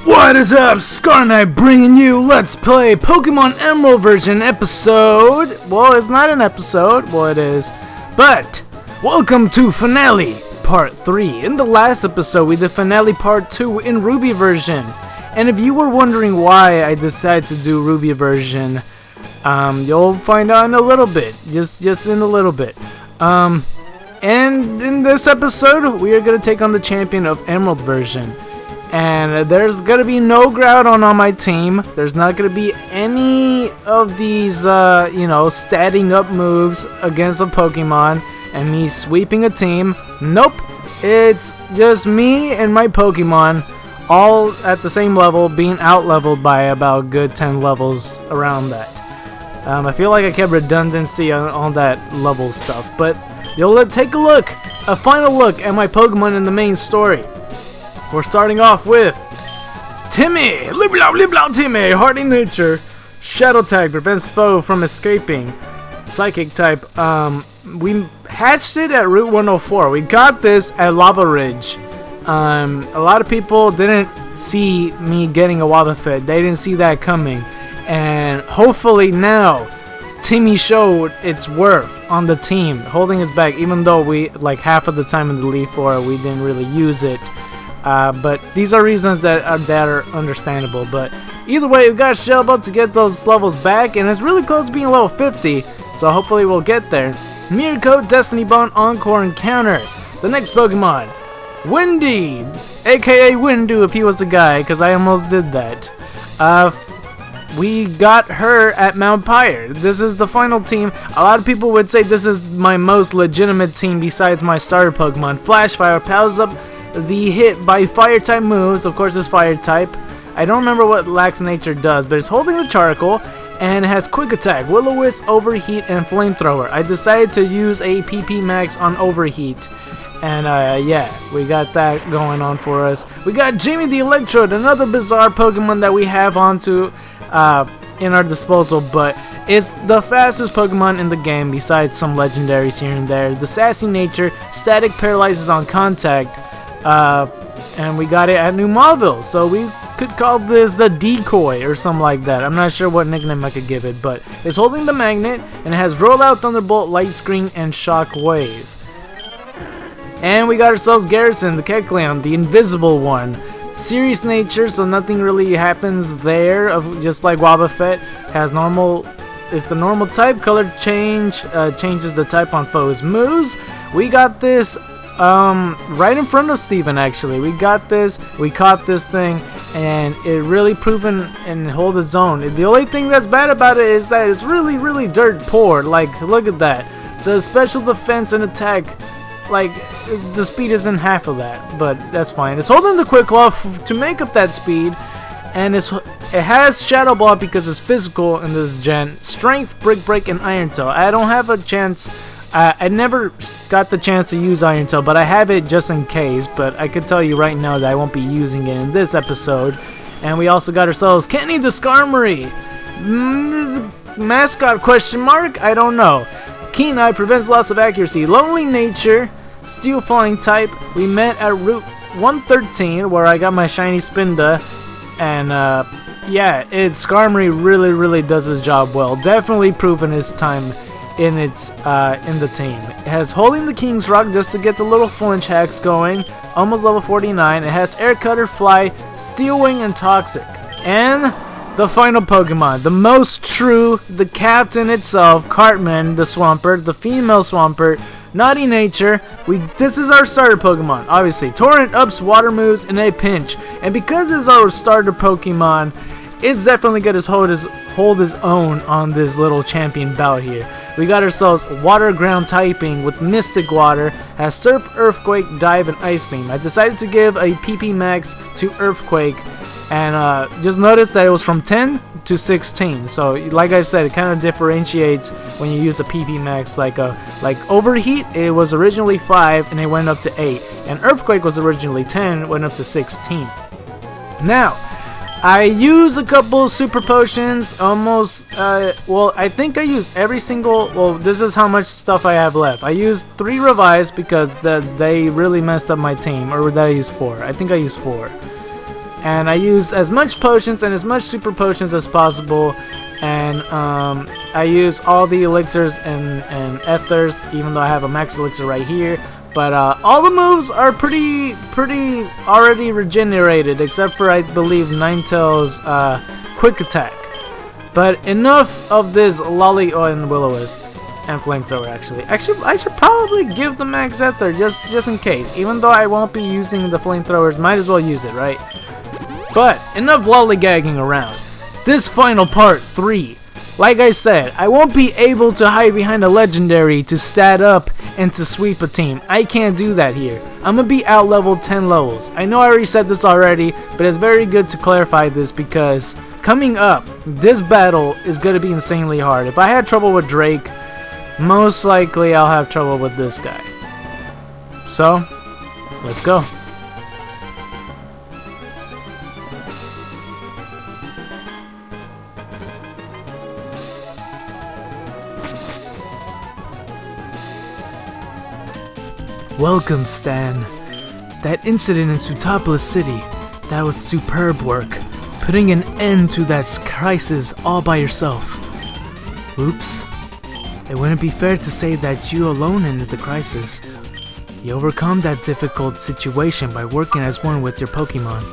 What is up, Scar Knight bringing you Let's Play Pokemon Emerald version episode. Well, it's not an episode. Well, it is. But, welcome to Finale Part 3. In the last episode, we did Finale Part 2 in Ruby version. And if you were wondering why I decided to do Ruby version, you'll find out in a little bit. Just in a little bit. And in this episode, we are going to take on the champion of Emerald version. And there's going to be no Groudon on my team. There's not going to be any of these, statting up moves against a Pokemon and me sweeping a team. Nope. It's just me and my Pokemon all at the same level, being out-leveled by about a good 10 levels around that. I feel like I kept redundancy on all that level stuff. But you'll take a final look at my Pokemon in the main story. We're starting off with Timmy, Liblau Timmy, Hardy Nature, Shadow type, prevents foe from escaping, Psychic type. We hatched it at Route 104. We got this at Lava Ridge. A lot of people didn't see me getting a Wobbuffet. They didn't see that coming, and hopefully now Timmy showed its worth on the team, holding us back. Even though we half of the time in the Leaf 4 we didn't really use it. But these are reasons that are understandable. But either way, we got Shellbelt to get those levels back, and it's really close to being level 50, so hopefully we'll get there. Mirror Coat, Destiny Bond, Encore Encounter. The next Pokemon, Windy, aka Windu if he was a guy, because I almost did that. We got her at Mount Pyre. This is the final team. A lot of people would say this is my most legitimate team besides my starter Pokemon. Flashfire powers up the hit by fire type moves. Of course, it's fire type. I don't remember what Lax Nature does, but it's holding the charcoal and has quick attack, Will-O-Wisp, overheat, and flamethrower. I decided to use a PP max on overheat, and yeah, we got that going on for us. We got Jamie the Electrode, another bizarre Pokemon that we have onto in our disposal, but it's the fastest Pokemon in the game besides some legendaries here and there. The Sassy Nature, static paralyzes on contact. And we got it at New Mauville, so we could call this the Decoy or something like that. I'm not sure what nickname I could give it, but it's holding the magnet and it has Rollout, Thunderbolt, Light Screen, and Shock Wave. And we got ourselves Garrison, the Kecleon, the invisible one. Serious nature, so nothing really happens there. Just like Wobbuffet, has normal. It's the normal type. Color change changes the type on foes' moves. We got this. Right in front of Steven, actually. We got this, we caught this thing, and it really proven and hold its own. The only thing that's bad about it is that it's really, really dirt poor. Like, look at that. The special defense and attack, the speed isn't half of that, but that's fine. It's holding the Quick Claw to make up that speed, and it has Shadow Ball because it's physical in this gen. Strength, Brick Break, and Iron Tail. I don't have a chance. I never got the chance to use Iron Tail, but I have it just in case. But I can tell you right now that I won't be using it in this episode. And we also got ourselves Kenny the Skarmory. Mascot question mark? I don't know. Keen Eye prevents loss of accuracy. Lonely Nature, Steel Flying type. We met at Route 113 where I got my shiny Spinda. And yeah, Skarmory really does his job well. Definitely proven his time in the team. It has Holding the King's Rock just to get the little flinch hacks going. Almost level 49. It has Air Cutter, Fly, Steel Wing, and Toxic. And the final Pokemon, the most true, the captain itself, Cartman, the Swampert, the female Swampert, Naughty Nature. This is our starter Pokemon, obviously. Torrent ups water moves in a pinch, and because it's our starter Pokemon, it's definitely gonna hold his own on this little champion bout here. We got ourselves Water Ground typing with Mystic Water, has Surf, Earthquake, Dive, and Ice Beam. I decided to give a PP max to Earthquake, and just notice that it was from 10 to 16. So like I said, it kind of differentiates when you use a PP max. Like Overheat, it was originally 5 and it went up to 8, and Earthquake was originally 10, went up to 16. Now, I use a couple super potions, almost, well, I think I use every single, well, this is how much stuff I have left. I used 3 revives because they really messed up my team, or did I use 4? I think I used 4. And I use as much potions and as much super potions as possible. And I use all the elixirs and ethers, even though I have a max elixir right here. But all the moves are pretty already regenerated, except for I believe Ninetales quick attack. But enough of this Lolly and Will-O-Wisp and Flamethrower. Actually, I should probably give the max ether just in case. Even though I won't be using the flamethrowers, might as well use it, right? But enough lollygagging around. This final part 3. Like I said, I won't be able to hide behind a legendary to stat up and to sweep a team. I can't do that here. I'm gonna be out level 10 levels. I know I already said this already, but it's very good to clarify this because coming up, this battle is gonna be insanely hard. If I had trouble with Drake, most likely I'll have trouble with this guy. So, let's go. Welcome, Stan. That incident in Sootopolis City, that was superb work. Putting an end to that crisis all by yourself. Oops. It wouldn't be fair to say that you alone ended the crisis. You overcome that difficult situation by working as one with your Pokemon.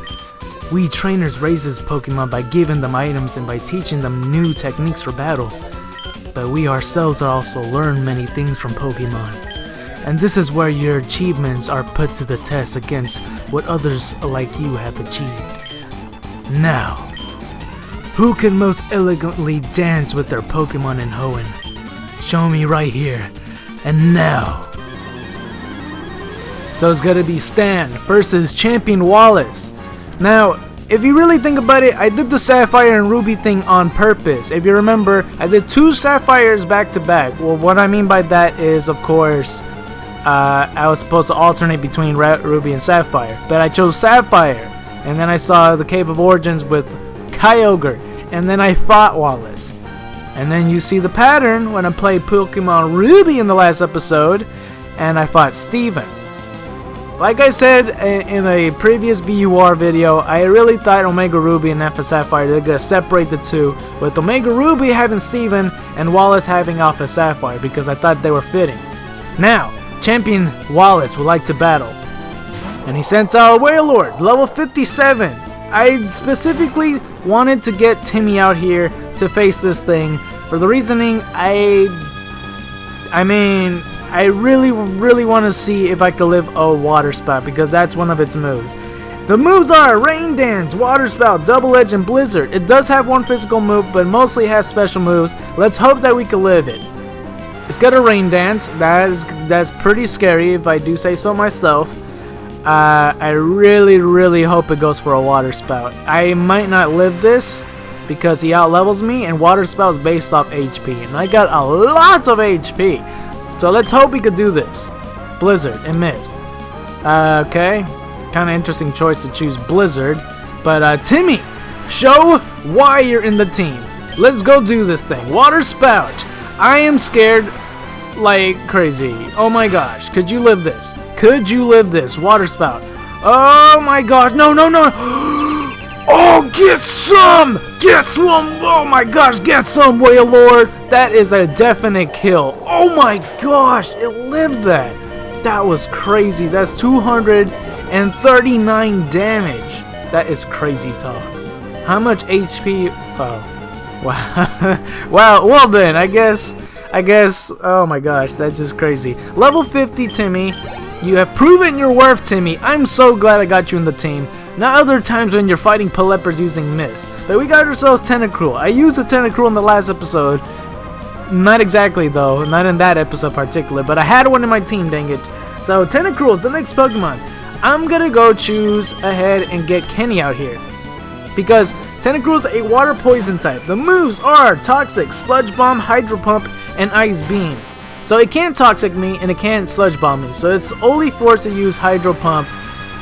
We trainers raise this Pokemon by giving them items and by teaching them new techniques for battle. But we ourselves also learn many things from Pokemon. And this is where your achievements are put to the test against what others like you have achieved. Now, who can most elegantly dance with their Pokemon in Hoenn? Show me right here, and now. So it's gonna be Stan versus Champion Wallace. Now, if you really think about it, I did the Sapphire and Ruby thing on purpose. If you remember, I did 2 Sapphires back to back. Well, what I mean by that is, of course, I was supposed to alternate between Ruby and Sapphire, but I chose Sapphire, and then I saw the Cave of Origins with Kyogre, and then I fought Wallace. And then you see the pattern when I played Pokemon Ruby in the last episode, and I fought Steven. Like I said in a previous VUR video, I really thought Omega Ruby and Alpha Sapphire, they're gonna separate the two, with Omega Ruby having Steven and Wallace having Alpha Sapphire, because I thought they were fitting. Now, Champion Wallace would like to battle, and he sent out Wailord, level 57. I specifically wanted to get Timmy out here to face this thing for the reasoning I really want to see if I could live a Water Spout, because that's one of its moves. The moves are Rain Dance, Water Spout, Double Edge, and Blizzard. It does have one physical move, but mostly has special moves. Let's hope that we can live it. It's got a Rain Dance. That's pretty scary if I do say so myself. I really hope it goes for a Water Spout. I might not live this because he outlevels me, and Water Spout is based off HP, and I got a lot of HP. So let's hope we could do this. Blizzard, it missed. Okay, kind of interesting choice to choose Blizzard, but Timmy, show why you're in the team. Let's go do this thing. Water Spout. I am scared like crazy. Oh my gosh, could you live this? Could you live this? Water Spout. Oh my gosh, no. Oh, get some! Get some! Oh my gosh, get some, Wailord! That is a definite kill. Oh my gosh, it lived that. That was crazy. That's 239 damage. That is crazy talk. How much HP? Oh, wow. Wow, well then, I guess, oh my gosh, that's just crazy. Level 50, Timmy. You have proven your worth, Timmy. I'm so glad I got you in the team. Not other times when you're fighting Pelipper's using Mist. But we got ourselves Tentacruel. I used a Tentacruel in the last episode. Not exactly though, not in that episode particular, but I had one in my team, dang it. So Tentacruel is the next Pokemon. I'm gonna go choose ahead and get Kenny out here, because Tentacruel is a water poison type. The moves are Toxic, Sludge Bomb, Hydro Pump, and Ice Beam. So it can't Toxic me and it can't Sludge Bomb me, so it's only forced to use Hydro Pump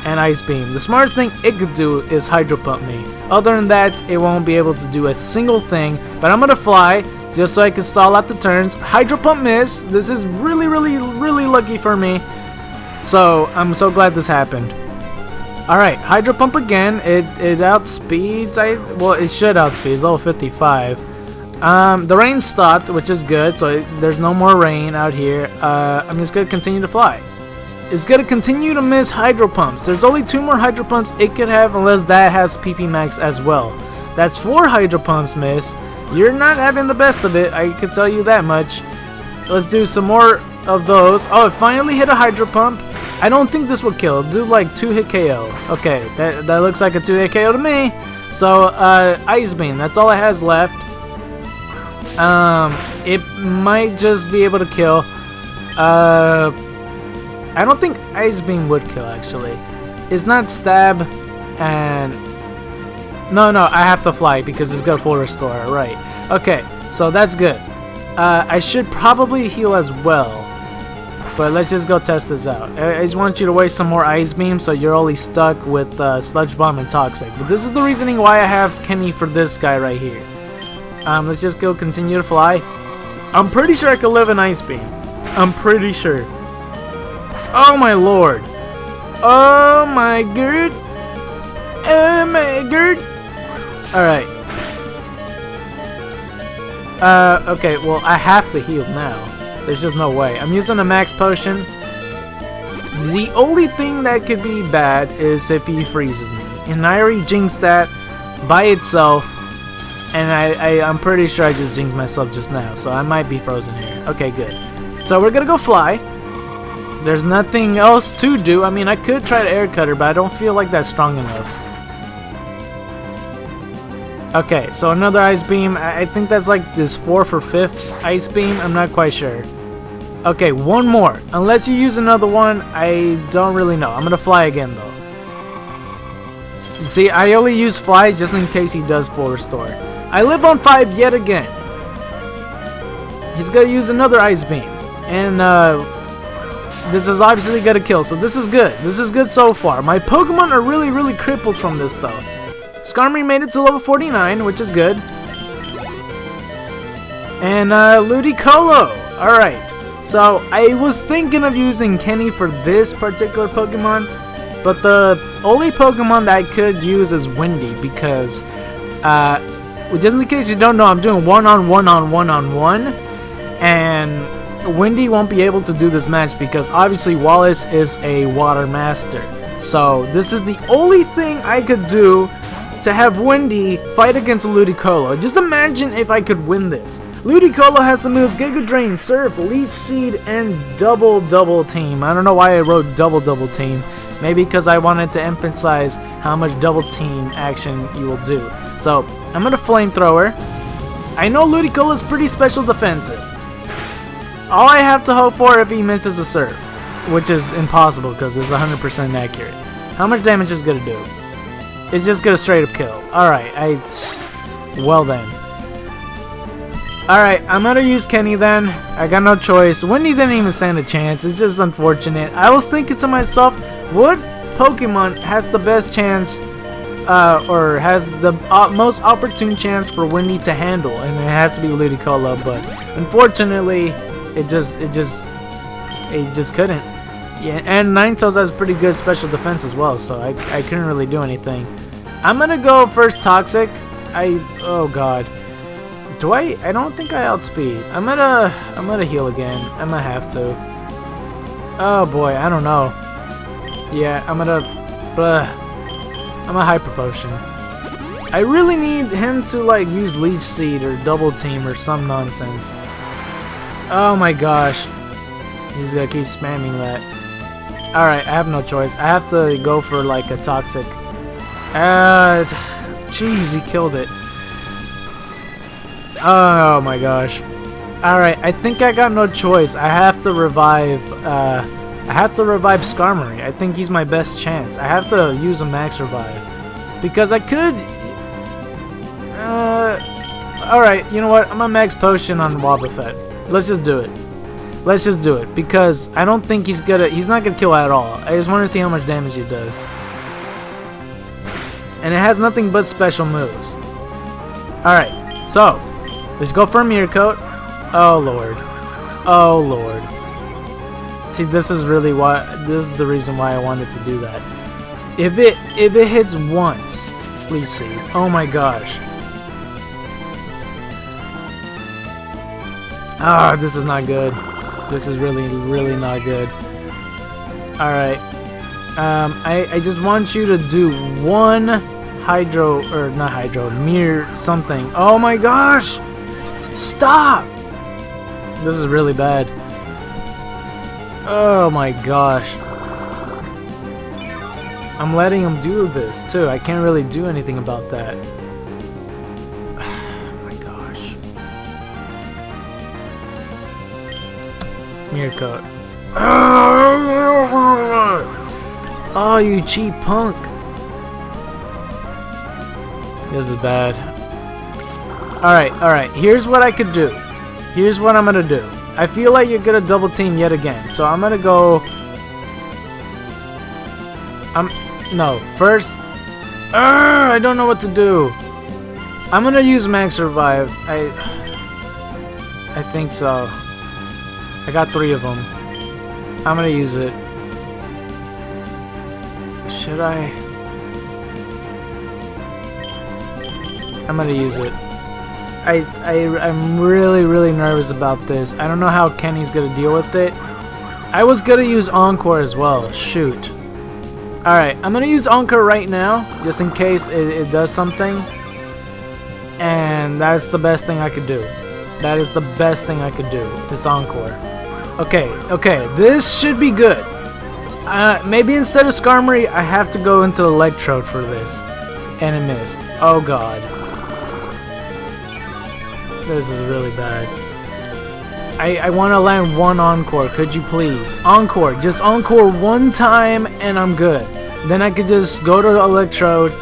and Ice Beam. The smartest thing it could do is Hydro Pump me. Other than that, it won't be able to do a single thing, but I'm gonna fly just so I can stall out the turns. Hydro Pump miss. This is really lucky for me. So I'm so glad this happened. Alright, Hydro Pump again. It outspeeds. Well, it should outspeed. It's level 55. The rain stopped, which is good. So there's no more rain out here. I'm just going to continue to fly. It's going to continue to miss Hydro Pumps. There's only 2 more Hydro Pumps it could have unless that has PP Max as well. That's 4 Hydro Pumps miss. You're not having the best of it. I can tell you that much. Let's do some more of those. Oh, it finally hit a Hydro Pump. I don't think this will kill. It'll do like 2-hit KO. Okay, that looks like a 2-hit KO to me. So, Ice Beam. That's all it has left. It might just be able to kill. I don't think Ice Beam would kill, actually. It's not Stab, and... No, I have to fly because it's got full restore, right. Okay, so that's good. I should probably heal as well. But let's just go test this out. I just want you to waste some more Ice Beam so you're only stuck with Sludge Bomb and Toxic. But this is the reasoning why I have Kenny for this guy right here. Let's just go continue to fly. I'm pretty sure I can live in Ice Beam. I'm pretty sure. Oh my lord. Oh my god. Oh my god. Alright. Okay, well, I have to heal now. There's just no way. I'm using a max potion. The only thing that could be bad is if he freezes me. And I already jinxed that by itself. And I'm pretty sure I just jinxed myself just now. So I might be frozen here. Okay, good. So we're gonna go fly. There's nothing else to do. I mean, I could try to air cutter, but I don't feel like that's strong enough. Okay, so another Ice Beam. I think that's like this 4th or 5th Ice Beam. I'm not quite sure. Okay, one more. Unless you use another one, I don't really know. I'm gonna fly again though. See, I only use fly just in case he does full restore. I live on 5 yet again. He's gonna use another Ice Beam. And this is obviously gonna kill, so this is good. This is good so far. My Pokemon are really crippled from this though. Skarmory made it to level 49, which is good. And Ludicolo. Alright. So I was thinking of using Kenny for this particular Pokemon, but the only Pokemon that I could use is Windy because just in case you don't know, I'm doing one-on-one, and Windy won't be able to do this match because obviously Wallace is a water master. So this is the only thing I could do to have Windy fight against Ludicolo. Just imagine if I could win this. Ludicolo has the moves Giga Drain, Surf, Leech Seed, and Double Team. I don't know why I wrote Double Team. Maybe because I wanted to emphasize how much Double Team action you will do. So I'm gonna Flamethrower. I know Ludicolo is pretty special defensive. All I have to hope for if he misses a Surf, which is impossible because it's 100% accurate. How much damage is it gonna do? It's just gonna straight up kill. Alright, well then. Alright, I'm gonna use Kenny then. I got no choice. Windy didn't even stand a chance. It's just unfortunate. I was thinking to myself, what Pokemon has the best chance, or has the most opportune chance for Windy to handle? And it has to be Ludicolo, but unfortunately, it just couldn't. Yeah, and Ninetales has pretty good special defense as well, so I couldn't really do anything. I'm gonna go first Toxic. Oh god. I don't think I outspeed. I'm gonna heal again. I'm gonna have to. Oh boy, I don't know. Yeah, I'm a Hyper Potion. I really need him to like use Leech Seed or Double Team or some nonsense. Oh my gosh. He's gonna keep spamming that. Alright, I have no choice. I have to go for like a Toxic. Jeez, he killed it. Oh my gosh. Alright, I think I got no choice. I have to revive Skarmory. I think he's my best chance. I have to use a max revive. Because I could... Alright, you know what? I'm gonna max potion on Wobbuffet. Let's just do it. Let's just do it. Because I don't think he's not gonna kill at all. I just want to see how much damage he does. And it has nothing but special moves. Alright, so let's go for a Mirror Coat. Oh lord. Oh lord. See, this is the reason why I wanted to do that. If it hits once, please see. Oh my gosh. Ah, this is not good. This is really not good. Alright. I just want you to do one hydro, or not hydro, mirror something. Oh my gosh! Stop! This is really bad. Oh my gosh. I'm letting him do this too. I can't really do anything about that. Oh my gosh. Mirror coat. Oh, you cheap punk. This is bad. Alright. Here's what I could do. Here's what I'm gonna do. I feel like you're gonna double team yet again. So I'm gonna go... No, first... I don't know what to do. I'm gonna use Max Survive. I think so. I got 3 of them. I'm gonna use it. Should I? I'm gonna use it. I'm really nervous about this. I don't know how Kenny's gonna deal with it. I was gonna use Encore as well. Shoot. Alright, I'm gonna use Encore right now, just in case it does something. And that's the best thing I could do. That is the best thing I could do, is Encore. Okay, this should be good. Maybe instead of Skarmory, I have to go into Electrode for this. And it missed. Oh god. This is really bad. I want to land one Encore. Could you please? Encore. Just Encore one time and I'm good. Then I could just go to Electrode.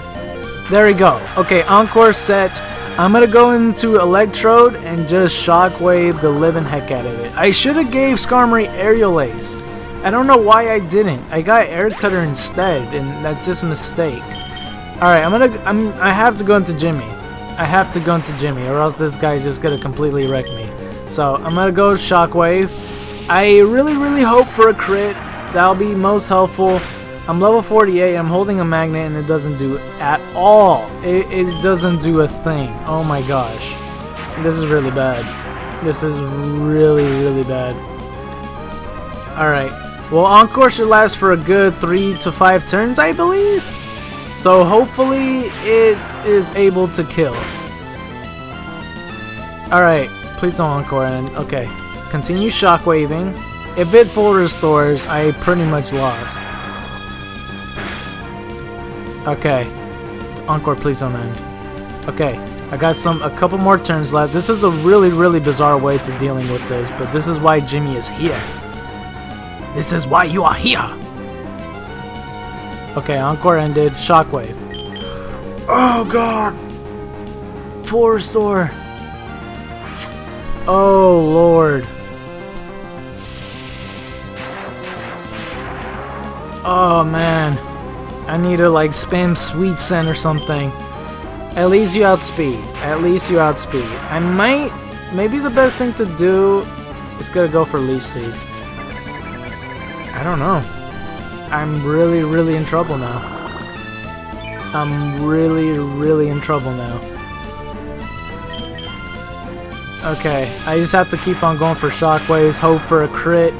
There we go. Okay, Encore set. I'm going to go into Electrode and just Shockwave the living heck out of it. I should have gave Skarmory Aerial Ace. I don't know why I didn't. I got Air Cutter instead, and that's just a mistake. Alright, I have to go into Jimmy. I have to go into Jimmy, or else this guy's just gonna completely wreck me. So, I'm gonna go Shockwave. I really hope for a crit. That'll be most helpful. I'm level 48, I'm holding a magnet, and it doesn't do at all. It doesn't do a thing. Oh my gosh. This is really bad. This is really bad. Alright. Well, Encore should last for a good 3 to 5 turns, I believe. So hopefully it is able to kill. Alright, please don't Encore and okay. Continue Shockwaving. If it full restores, I pretty much lost. Okay. Encore, please don't end. Okay, I got a couple more turns left. This is a really bizarre way to dealing with this, but this is why Jimmy is here. This is why you are here! Okay, Encore ended. Shockwave. Oh god! Full restore! Oh lord. Oh man. I need to like spam Sweet Scent or something. At least you outspeed. At least you outspeed. I might... Maybe the best thing to do is gonna go for Leech Seed. I don't know. I'm really in trouble now. I'm really in trouble now. Okay, I just have to keep on going for Shockwaves, hope for a crit.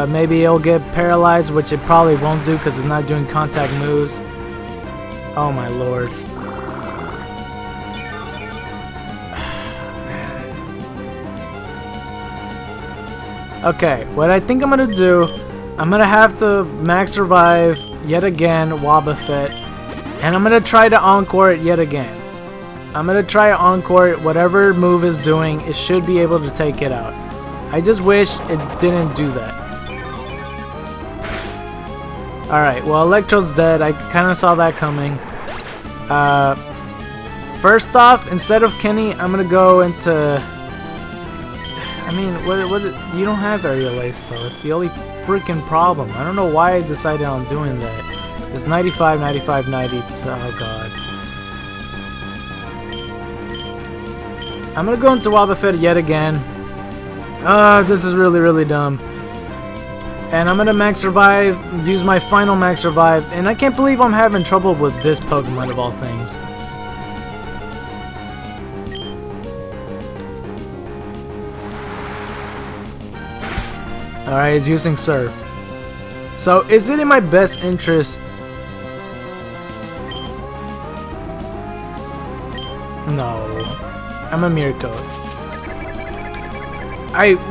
Maybe it'll get paralyzed, which it probably won't do because it's not doing contact moves. Oh my lord. Okay, what I think I'm gonna do, I'm gonna have to Max Revive yet again Wobbuffet, and I'm gonna try to Encore it yet again. I'm gonna try to Encore it, whatever move is doing, it should be able to take it out. I just wish it didn't do that. Alright, well Electrode's dead, I kinda saw that coming. First off, instead of Kenny, I'm gonna go into... I mean, you don't have Aerial Ace though. It's the only freaking problem. I don't know why I decided on doing that. It's 95, 95, 90. Oh god. I'm gonna go into Wobbuffet yet again. This is really dumb. And I'm gonna max revive, use my final max revive, and I can't believe I'm having trouble with this Pokemon of all things. Alright, he's using Surf. So, is it in my best interest? No. I'm a Mirko.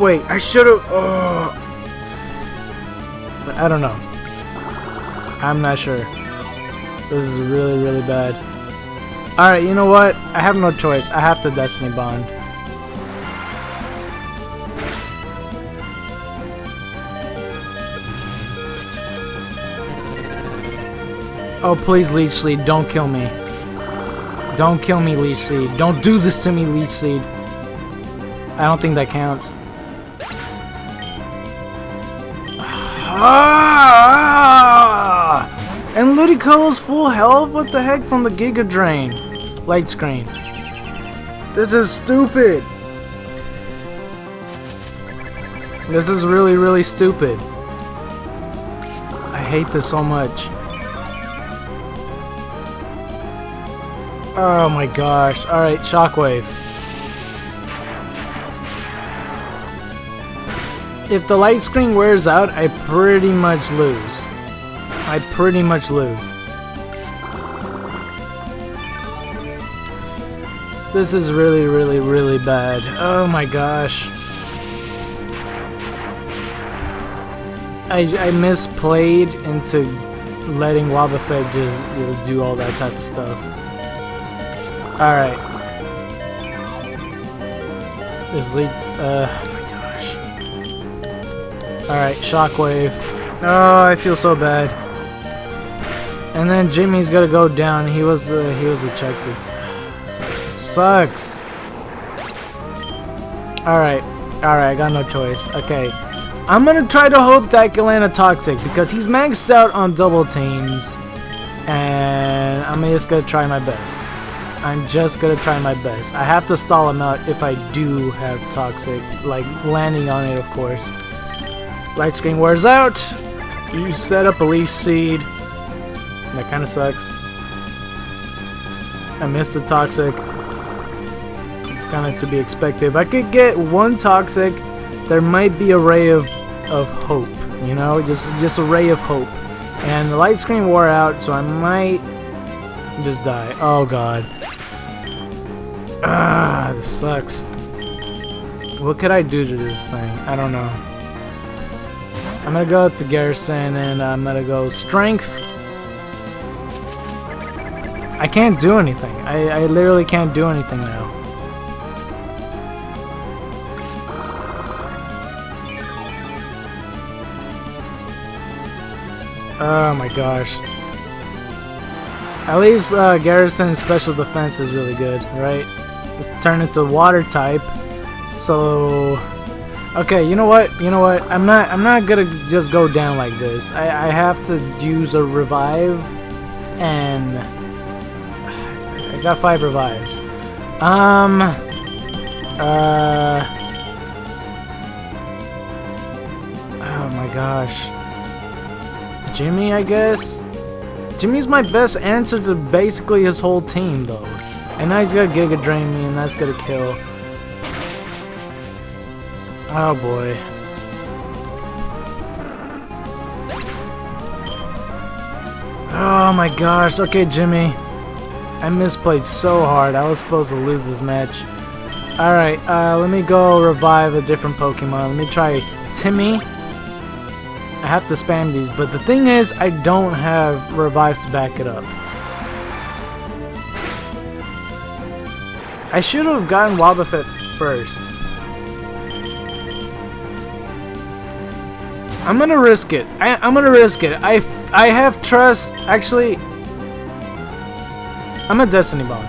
Wait, I should've... I don't know. I'm not sure. This is really, really bad. Alright, you know what? I have no choice. I have to Destiny Bond. Oh, please, Leech Seed, don't kill me. Don't kill me, Leech Seed. Don't do this to me, Leech Seed. I don't think that counts. Ah! And Ludicolo's full health? What the heck from the Giga Drain? Light screen. This is stupid. This is really, really stupid. I hate this so much. Oh my gosh. Alright, Shockwave. If the light screen wears out, I pretty much lose. I pretty much lose. This is really, really, really bad. Oh my gosh. I misplayed into letting Wobbuffet just do all that type of stuff. Alright. This leak. Oh my gosh. Alright, Shockwave. Oh, I feel so bad. And then Jimmy's gotta go down. He was ejected. It sucks. Alright. Alright, I got no choice. Okay. I'm gonna try to hope that can land a Toxic because he's maxed out on double teams. And I'm just gonna try my best. I'm just gonna try my best. I have to stall him out if I do have Toxic. Like, landing on it, of course. Light screen wears out. You set up a Leech Seed. That kinda sucks. I missed the Toxic. It's kinda to be expected. If I could get one Toxic, there might be a ray of hope. You know? Just a ray of hope. And the light screen wore out, so I might just die. Oh god. Ah, this sucks. What could I do to this thing? I don't know. I'm gonna go to Garrison and I'm gonna go Strength. I can't do anything. I literally can't do anything now. Oh my gosh. At least Garrison's special defense is really good, right? Let's turn it to water type. So okay, you know what? I'm not gonna just go down like this. I have to use a revive, and I got 5 revives. Oh my gosh. Jimmy, I guess? Jimmy's my best answer to basically his whole team, though. And now he's gonna Giga Drain me, and that's gonna kill. Oh boy. Oh my gosh. Okay, Jimmy. I misplayed so hard. I was supposed to lose this match. Alright, let me go revive a different Pokemon. Let me try Timmy. I have to spam these, but the thing is, I don't have revives to back it up. I should have gotten Wobbuffet first. I'm gonna risk it. I'm gonna risk it. I have trust. Actually, I'm a Destiny Bond.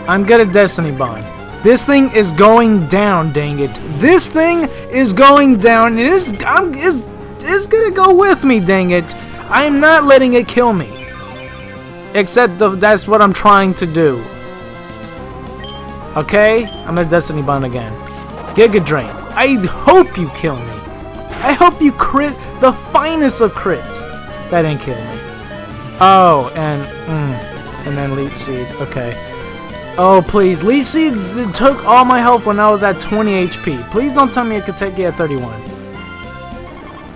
I'm gonna Destiny Bond. This thing is going down, dang it. This thing is going down. It's gonna go with me, dang it. I'm not letting it kill me. Except that's what I'm trying to do. Okay? I'm gonna Destiny Bond again. Giga Drain. I hope you kill me. I hope you crit the finest of crits. That didn't kill me. Oh, and then Leech Seed. Okay. Oh, please. Leech Seed took all my health when I was at 20 HP. Please don't tell me it could take it at 31.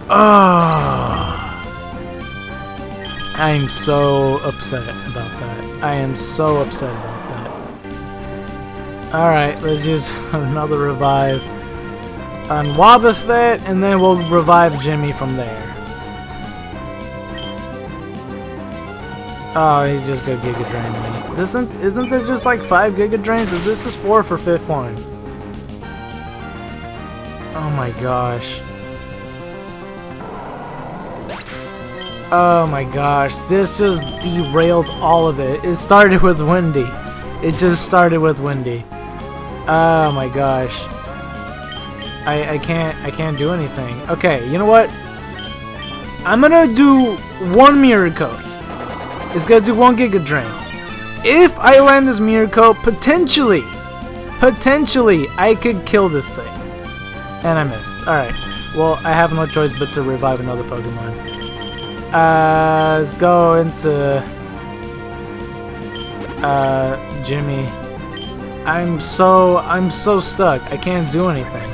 Oh. I am so upset about that. I am so upset about that. Alright, let's use another revive on Wobbuffet, and then we'll revive Jimmy from there. Oh, he's just gonna Giga Drain me. Isn't there just like 5 Giga Drains? Is this 4 for 5th one? Oh my gosh. Oh my gosh, this just derailed all of it. It started with Windy. It just started with Windy. Oh my gosh. I can't do anything. Okay, you know what? I'm gonna do 1 Mirror Coat. It's gonna do 1 Giga Drain. If I land this Mirror Coat, potentially, I could kill this thing. And I missed. Alright. Well, I have no choice but to revive another Pokemon. Let's go into Jimmy. I'm so stuck. I can't do anything.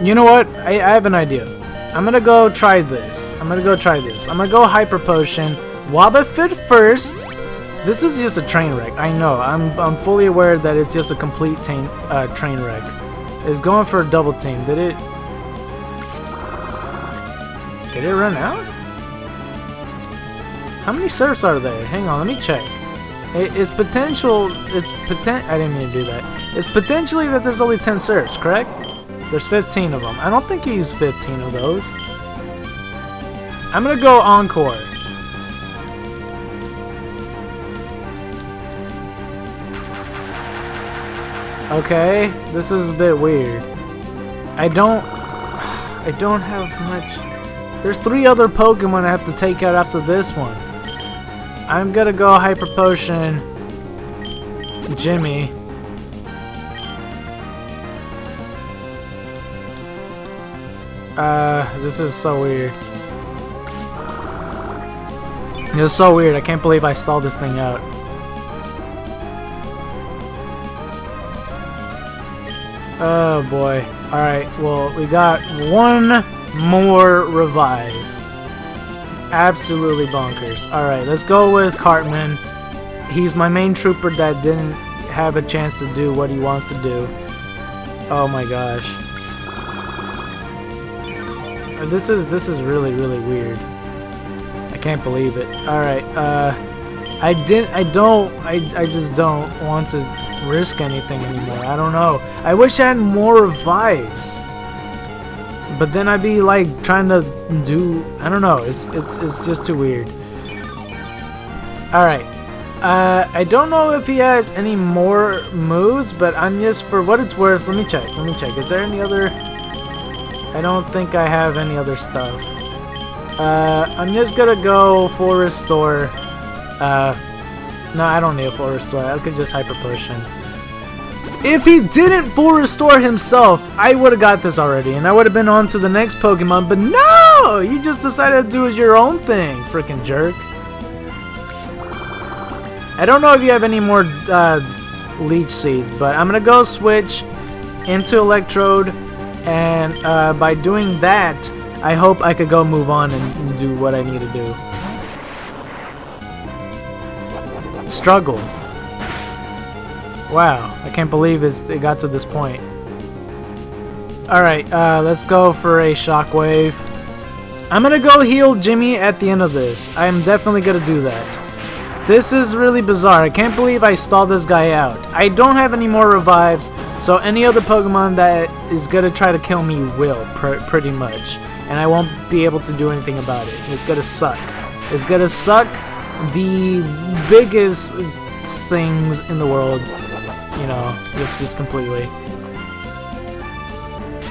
You know what? I have an idea. I'm gonna go try this. I'm gonna go Hyper Potion. Wobbuffet first. This is just a train wreck. I know. I'm fully aware that it's just a complete train wreck. It's going for a double team. Did it run out? How many surfs are there? Hang on, let me check. I didn't mean to do that. It's potentially that there's only 10 surfs, correct? There's 15 of them. I don't think he used 15 of those. I'm gonna go Encore. Okay, this is a bit weird. I don't have much. There's 3 other Pokemon I have to take out after this one. I'm gonna go Hyper Potion Jimmy. This is so weird. This is so weird. I can't believe I stalled this thing out. Oh boy. Alright, well, we got 1 more revive. Absolutely bonkers. Alright, let's go with Cartman. He's my main trooper that didn't have a chance to do what he wants to do. Oh my gosh. This is really weird. I can't believe it. Alright, I just don't want to risk anything anymore. I don't know. I wish I had more revives. But then I'd be like trying to do, I don't know. It's just too weird. Alright. I don't know if he has any more moves, but I'm just, for what it's worth, let me check. Is there any other? I don't think I have any other stuff. I'm just gonna go Full Restore. No, I don't need a Full Restore. I could just Hyper Potion. If he didn't Full Restore himself, I would have got this already, and I would have been on to the next Pokemon, but no! You just decided to do your own thing, freaking jerk. I don't know if you have any more Leech Seeds, but I'm gonna go switch into Electrode, and by doing that, I hope I could go move on and do what I need to do. Struggle. Wow, I can't believe it got to this point. Alright, let's go for a Shockwave. I'm gonna go heal Jimmy at the end of this. I am definitely gonna do that. This is really bizarre. I can't believe I stalled this guy out. I don't have any more revives, so any other Pokemon that is gonna try to kill me will, pretty much. And I won't be able to do anything about it. It's gonna suck. It's gonna suck the biggest things in the world. You know, just completely.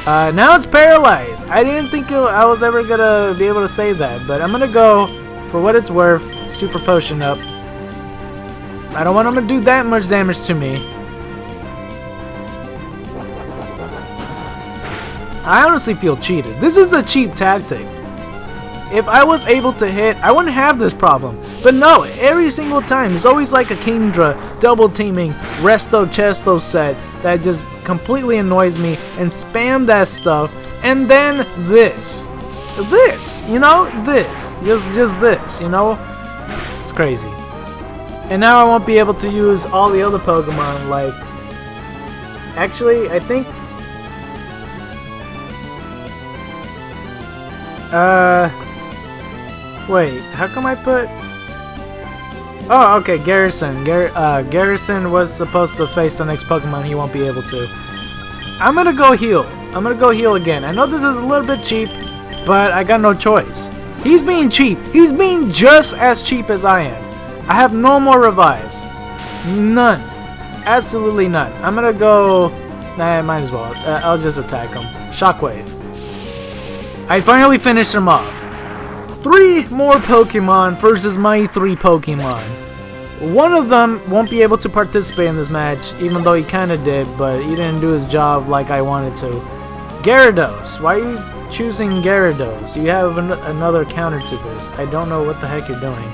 Now it's paralyzed. I didn't think I was ever gonna be able to save that, but I'm gonna go, for what it's worth, Super Potion up. I don't want him to do that much damage to me. I honestly feel cheated. This is a cheap tactic. If I was able to hit, I wouldn't have this problem. But no, every single time, it's always like a Kingdra double teaming Resto Chesto set that just completely annoys me, and spam that stuff, and then this, you know, just this, you know, it's crazy. And now I won't be able to use all the other Pokemon, like, actually, I think, wait, how come I put, oh, okay, Garrison. Garrison was supposed to face the next Pokemon. He won't be able to. I'm gonna go heal. I'm gonna go heal again. I know this is a little bit cheap, but I got no choice. He's being cheap. He's being just as cheap as I am. I have no more revives. None. Absolutely none. I'm gonna go... Nah, I might as well. I'll just attack him. Shockwave. I finally finished him off. 3 more Pokemon versus my 3 Pokemon. One of them won't be able to participate in this match, even though he kinda did, but he didn't do his job like I wanted to. Gyarados. Why are you choosing Gyarados? You have another counter to this. I don't know what the heck you're doing.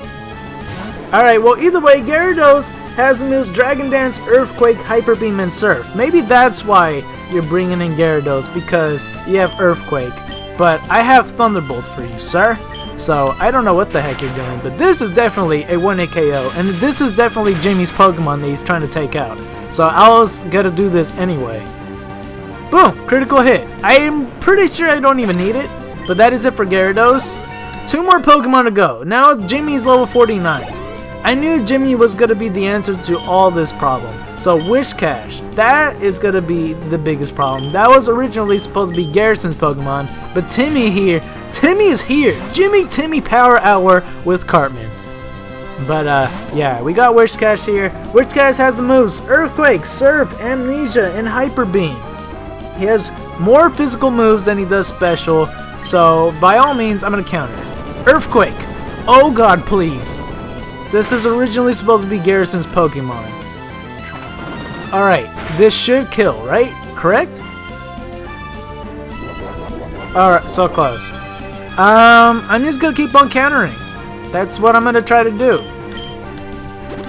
Alright, well either way, Gyarados has the moves Dragon Dance, Earthquake, Hyper Beam, and Surf. Maybe that's why you're bringing in Gyarados, because you have Earthquake. But I have Thunderbolt for you, sir. So, I don't know what the heck you're doing, but this is definitely a 1-hit KO, and this is definitely Jimmy's Pokemon that he's trying to take out. So, I was gonna do this anyway. Boom! Critical hit. I'm pretty sure I don't even need it, but that is it for Gyarados. 2 more Pokemon to go. Now, Jimmy's level 49. I knew Jimmy was gonna be the answer to all this problem. So, Whiscash, that is gonna be the biggest problem. That was originally supposed to be Garrison's Pokemon, but Timmy is here. Timmy Power Hour with Cartman. But, yeah, we got Whiscash here. Whiscash has the moves Earthquake, Surf, Amnesia, and Hyper Beam. He has more physical moves than he does special, so by all means, I'm gonna counter. Earthquake! Oh god, please. This is originally supposed to be Garrison's Pokemon. Alright, this should kill, right? Correct? Alright, so close. I'm just gonna keep on countering. That's what I'm gonna try to do.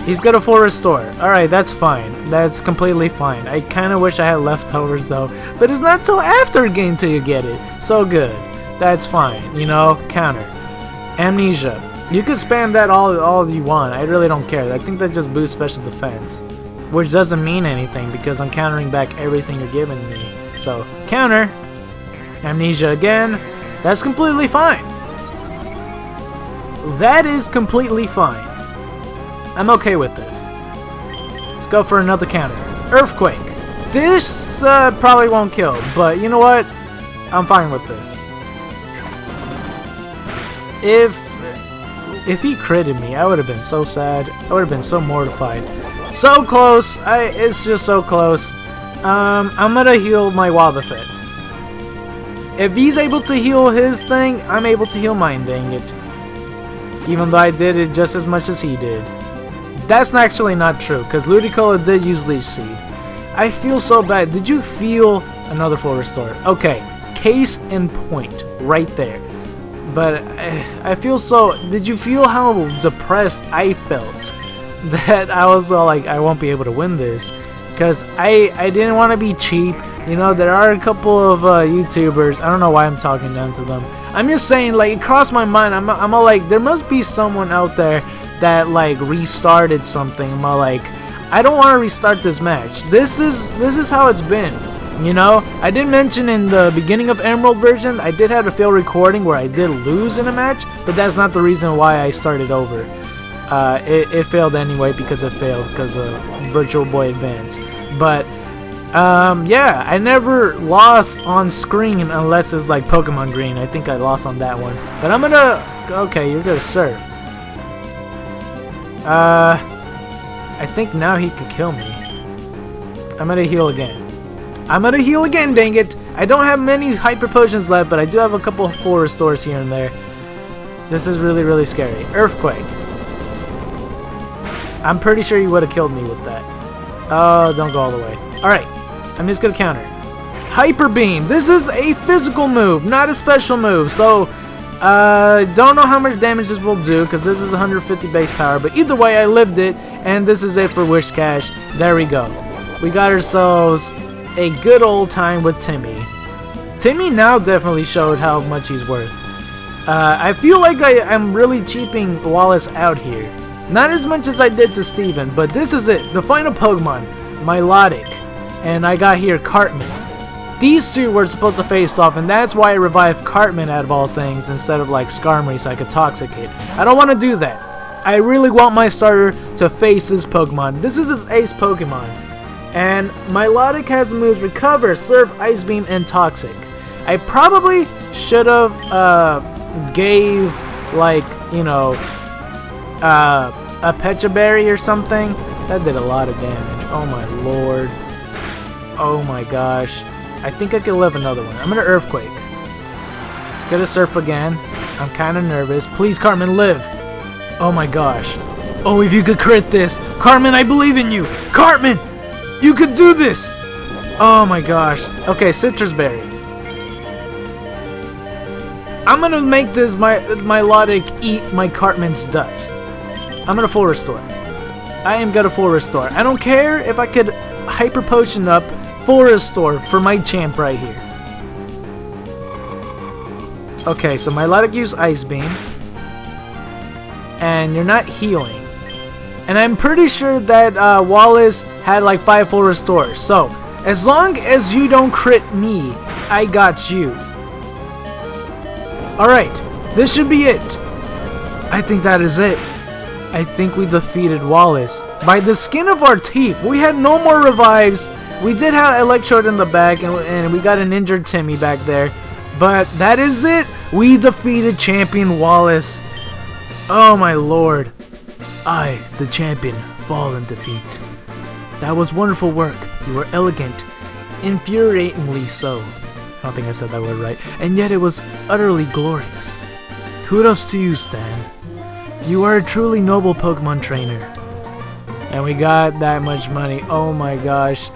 He's got a full restore. Alright, that's fine. That's completely fine. I kinda wish I had leftovers though. But it's not till after a game till you get it. So good. That's fine. You know, counter. Amnesia. You can spam that all you want. I really don't care. I think that just boosts special defense. Which doesn't mean anything because I'm countering back everything you're giving me. So, counter. Amnesia again. That's completely fine. That is completely fine. I'm okay with this. Let's go for another counter. Earthquake. This probably won't kill, but you know what? I'm fine with this. If he critted me, I would have been so sad. I would have been so mortified. So close. It's just so close. I'm gonna heal my Wobbuffet. If he's able to heal his thing, I'm able to heal mine, dang it. Even though I did it just as much as he did. That's actually not true, because Ludicolo did use Leech Seed. I feel so bad. Did you feel another full restore? Okay, case in point, right there. But I feel so... Did you feel how depressed I felt? That I was all like, I won't be able to win this. Because I didn't want to be cheap. You know, there are a couple of YouTubers. I don't know why I'm talking down to them. I'm just saying, like, it crossed my mind. I'm all like, there must be someone out there that, like, restarted something. I'm all like, I don't want to restart this match. This is how it's been. You know, I did mention in the beginning of Emerald version, I did have a failed recording where I did lose in a match, but that's not the reason why I started over. It failed anyway because it failed because of Virtual Boy Advance. But, yeah, I never lost on screen unless it's like Pokemon Green. I think I lost on that one. But I'm gonna... Okay, you're gonna Surf. I think now he could kill me. I'm gonna heal again. Dang it! I don't have many Hyper Potions left, but I do have a couple of full restores here and there. This is really, really scary. Earthquake. I'm pretty sure you would have killed me with that. Oh, don't go all the way. Alright, I'm just gonna counter. Hyper Beam. This is a physical move, not a special move. So, don't know how much damage this will do because this is 150 base power. But either way, I lived it, and this is it for Wish Cash. There we go. We got ourselves a good old time with Timmy. Timmy now definitely showed how much he's worth. I feel like I'm really cheaping Wallace out here. Not as much as I did to Steven, but this is it. The final Pokemon, Milotic. And I got here Cartman. These two were supposed to face off, and that's why I revived Cartman out of all things instead of like Skarmory so I could Toxic Hit. I don't want to do that. I really want my starter to face this Pokemon. This is his ace Pokemon. And Milotic has the moves Recover, Surf, Ice Beam, and Toxic. I probably should have gave, like, you know, a Pecha Berry or something. That did a lot of damage. Oh my lord. Oh my gosh. I think I could live another one. I'm gonna Earthquake. Let's get a Surf again. I'm kind of nervous. Please, Cartman, live. Oh my gosh. Oh, if you could crit this. Cartman, I believe in you. Cartman, you could do this. Oh my gosh. Okay, Citrus Berry. I'm gonna make this Milotic eat my Cartman's dust. I'm gonna full restore. I am gonna full restore. I don't care if I could Hyper Potion up, full restore for my champ right here. Okay, so Milotic used Ice Beam. And you're not healing. And I'm pretty sure that Wallace had like 5 full restores. So, as long as you don't crit me, I got you. Alright, this should be it. I think that is it. I think we defeated Wallace. By the skin of our teeth. We had no more revives. We did have Electrode in the back, and we got an injured Timmy back there. But that is it. We defeated Champion Wallace. Oh my lord. I, the champion, fall in defeat. That was wonderful work. You were elegant. Infuriatingly so. I don't think I said that word right. And yet it was utterly glorious. Kudos to you, Stan. You are a truly noble Pokemon trainer. And we got that much money. Oh my gosh.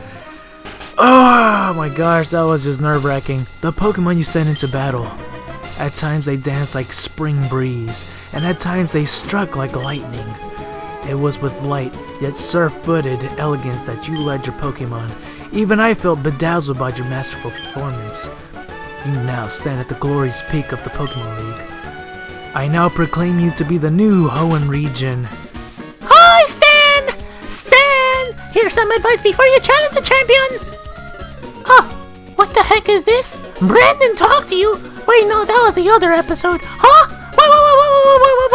Oh my gosh, that was just nerve-wracking. The Pokemon you sent into battle. At times they danced like spring breeze, and at times they struck like lightning. It was with light, yet surf-footed elegance that you led your Pokemon. Even I felt bedazzled by your masterful performance. You now stand at the glorious peak of the Pokemon League. I now proclaim you to be the new Hoenn region. Hi, Stan! Stan! Here's some advice before you challenge the champion! Oh, what the heck is this? Brandon talked to you? Wait, no, that was the other episode. Huh?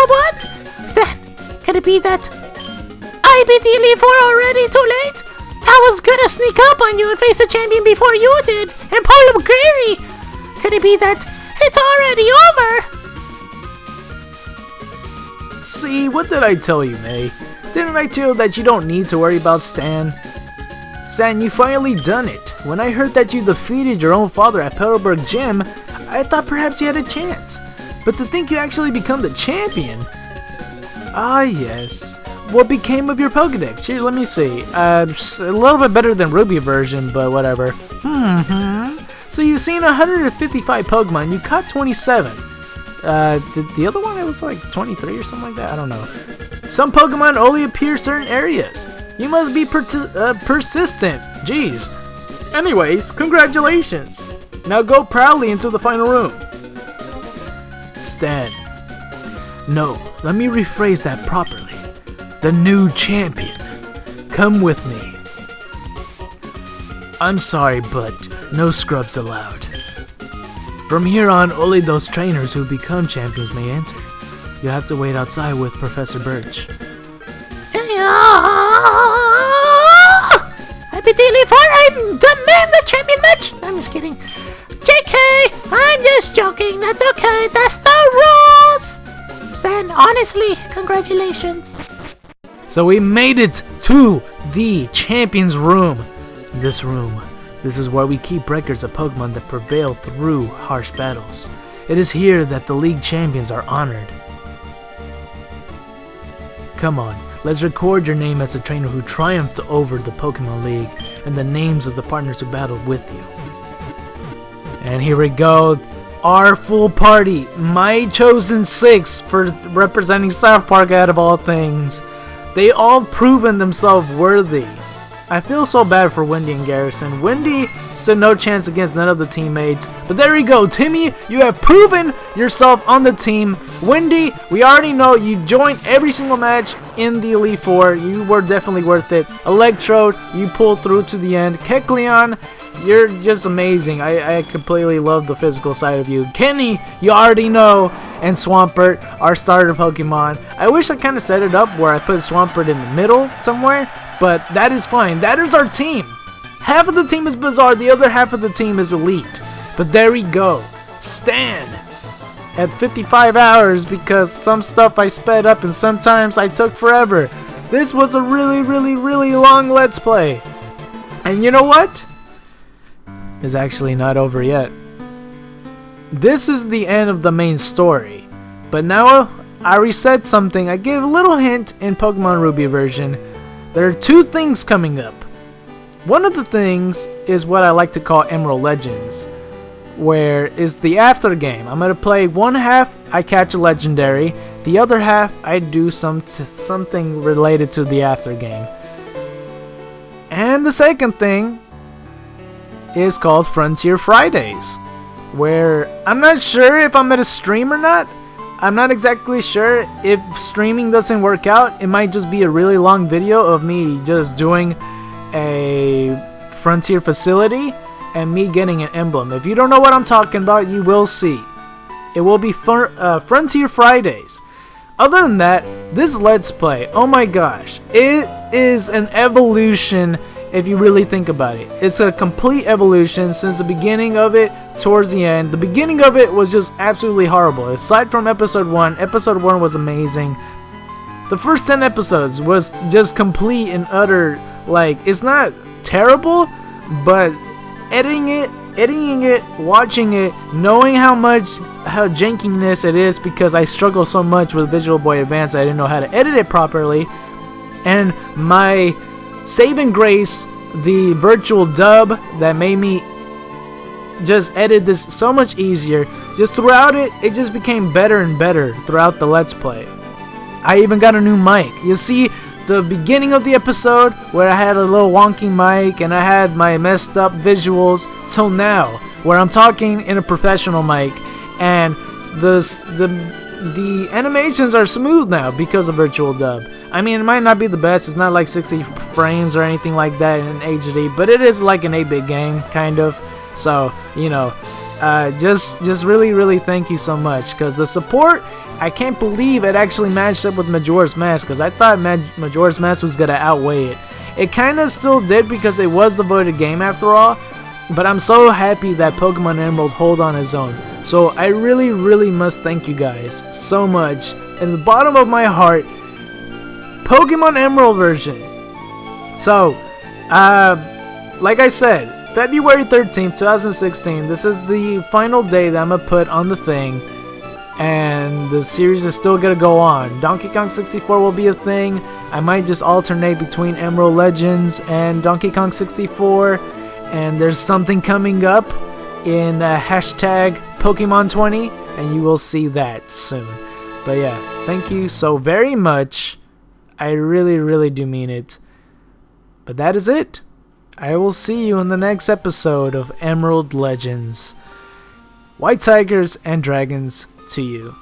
What? Stan, could it be that I beat the Elite Four already? Too late? I was gonna sneak up on you and face the champion before you did, and pull up Gary. Could it be that it's already over? See, what did I tell you, May? Didn't I tell you that you don't need to worry about Stan? Stan, you finally done it. When I heard that you defeated your own father at Petalburg Gym, I thought perhaps you had a chance. But to think you actually become the champion. Ah, yes. What became of your Pokedex? Here, let me see. A little bit better than Ruby version, but whatever. So you've seen 155 Pokemon. You caught 27. The other one, it was like 23 or something like that. I don't know. Some Pokemon only appear certain areas. You must be persistent. Jeez. Anyways, congratulations. Now go proudly into the final room. Stan. No, let me rephrase that properly. The new champion. Come with me. I'm sorry, but no scrubs allowed. From here on, only those trainers who become champions may enter. You have to wait outside with Professor Birch. I beat the Elite Four. I demand the champion match. I'm just kidding. JK, I'm just joking. That's okay. That's the rules. Stan, honestly, congratulations. So we made it to the champion's room. This is where we keep records of Pokemon that prevail through harsh battles. It is here that the league champions are honored. Come on, let's record your name as a trainer who triumphed over the Pokemon League and the names of the partners who battled with you. And here we go. Our full party. My chosen 6 for representing South Park out of all things. They all proven themselves worthy. I feel so bad for Wendy and Garrison. Wendy stood no chance against none of the teammates. But there you go. Timmy, you have proven yourself on the team. Wendy, we already know you joined every single match in the Elite Four. You were definitely worth it. Electrode, you pulled through to the end. Kecleon, you're just amazing. I completely love the physical side of you. Kenny, you already know. And Swampert, our starter Pokemon. I wish I kind of set it up where I put Swampert in the middle somewhere. But that is fine. That is our team. Half of the team is Bizarre. The other half of the team is Elite. But there we go. Stan at 55 hours because some stuff I sped up and sometimes I took forever. This was a really, really, really long Let's Play. And you know what? It's actually not over yet. This is the end of the main story. But now I reset something. I gave a little hint in Pokemon Ruby version. There are 2 things coming up. One of the things is what I like to call Emerald Legends, where is the after game. I'm gonna play one half, I catch a legendary, the other half I do something related to the after game. And the second thing is called Frontier Fridays, where I'm not sure if I'm gonna stream or not. I'm not exactly sure. If streaming doesn't work out, it might just be a really long video of me just doing a Frontier facility and me getting an emblem. If you don't know what I'm talking about, you will see. It will be Frontier Fridays. Other than that, this Let's Play, oh my gosh, it is an evolution if you really think about it. It's a complete evolution since the beginning of it towards the end. The beginning of it was just absolutely horrible. Aside from episode 1 was amazing. The first 10 episodes was just complete and utter, like, it's not terrible, but editing it, watching it, knowing how jankiness it is because I struggle so much with Visual Boy Advance, I didn't know how to edit it properly, and my saving grace, the virtual dub that made me just edit this so much easier. Just throughout it, it just became better and better throughout the Let's Play. I even got a new mic. You see the beginning of the episode where I had a little wonky mic and I had my messed up visuals till now where I'm talking in a professional mic and the animations are smooth now because of virtual dub. I mean, it might not be the best. It's not like 60 frames or anything like that in HD, but it is like an 8-bit game, kind of. So, you know, just really thank you so much, because the support, I can't believe it actually matched up with Majora's Mask, because I thought Majora's Mask was going to outweigh it. It kind of still did because it was the voted game after all, but I'm so happy that Pokemon Emerald held on its own. So I really must thank you guys so much. In the bottom of my heart, Pokemon Emerald version. So, like I said, February 13th, 2016, this is the final day that I'm going to put on the thing, and the series is still going to go on. Donkey Kong 64 will be a thing. I might just alternate between Emerald Legends and Donkey Kong 64, and there's something coming up in hashtag Pokemon 20, and you will see that soon. But yeah, thank you so very much. I really do mean it. But that is it. I will see you in the next episode of Emerald Legends. White Tigers and Dragons to you.